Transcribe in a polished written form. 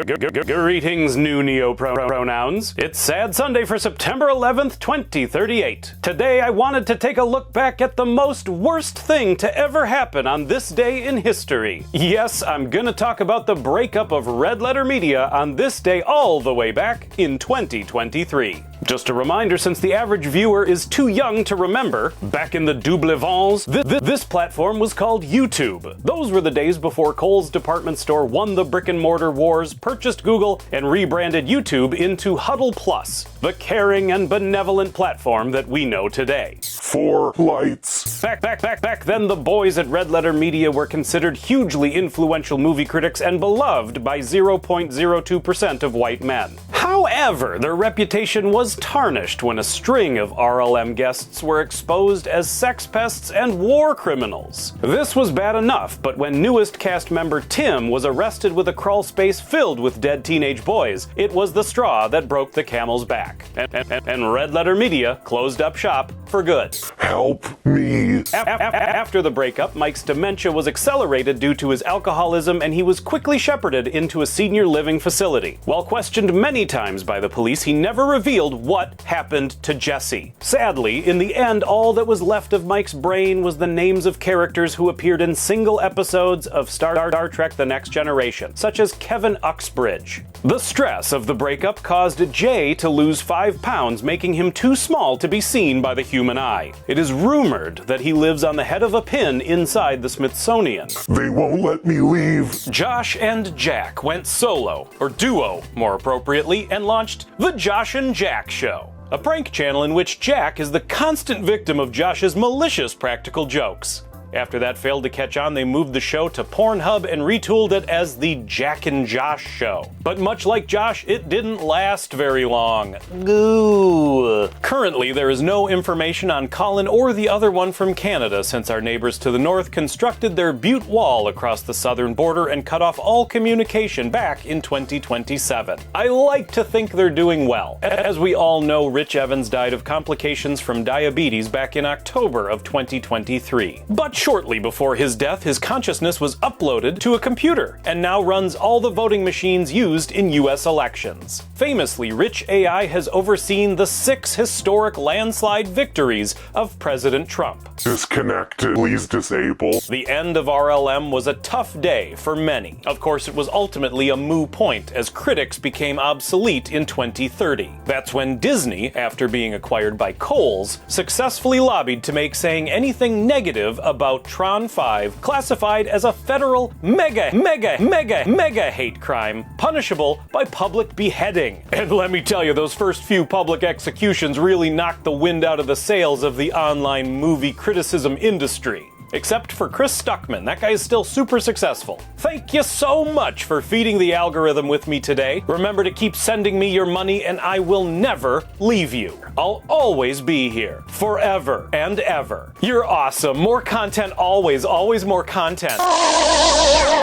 Greetings, new neo-pronouns. It's Sad Sunday for September 11th, 2038. Today I wanted to take a look back at the most worst thing to ever happen on this day in history. Yes, I'm gonna talk about the breakup of Red Letter Media on this day all the way back in 2023. Just a reminder, since the average viewer is too young to remember, back in the double vents, this platform was called YouTube. Those were the days before Kohl's department store won the brick-and-mortar wars, purchased Google, and rebranded YouTube into Huddle Plus, the caring and benevolent platform that we know today. For lights. Back then, the boys at Red Letter Media were considered hugely influential movie critics and beloved by 0.02% of white men. However, their reputation was tarnished when a string of RLM guests were exposed as sex pests and war criminals. This was bad enough, but when newest cast member Tim was arrested with a crawl space filled with dead teenage boys, it was the straw that broke the camel's back. And Red Letter Media closed up shop for good. Help me. After the breakup, Mike's dementia was accelerated due to his alcoholism, and he was quickly shepherded into a senior living facility. While questioned many times by the police, he never revealed what happened to Jesse. Sadly, in the end, all that was left of Mike's brain was the names of characters who appeared in single episodes of Star Trek: The Next Generation, such as Kevin Uxbridge. The stress of the breakup caused Jay to lose 5 pounds, making him too small to be seen by the human eye. It is rumored that he lives on the head of a pin inside the Smithsonian. They won't let me leave. Josh and Jack went solo, or duo more appropriately, and launched The Josh and Jack Show, a prank channel in which Jack is the constant victim of Josh's malicious practical jokes. After that failed to catch on, they moved the show to Pornhub and retooled it as The Jack and Josh Show. But much like Josh, it didn't last very long. Ooh. Currently, there is no information on Colin or the other one from Canada, since our neighbors to the north constructed their Butte Wall across the southern border and cut off all communication back in 2027. I like to think they're doing well. As we all know, Rich Evans died of complications from diabetes back in October of 2023. But shortly before his death, his consciousness was uploaded to a computer and now runs all the voting machines used in US elections. Famously, Rich AI has overseen the 6 historic landslide victories of President Trump. Disconnected. Please disable. The end of RLM was a tough day for many. Of course, it was ultimately a moot point as critics became obsolete in 2030. That's when Disney, after being acquired by Kohl's, successfully lobbied to make saying anything negative about Tron 5 classified as a federal mega hate crime, punishable by public beheading. And let me tell you, those first few public executions really knocked the wind out of the sails of the online movie criticism industry. Except for Chris Stuckman, that guy is still super successful. Thank you so much for feeding the algorithm with me today. Remember to keep sending me your money and I will never leave you. I'll always be here, forever and ever. You're awesome. More content always, always more content.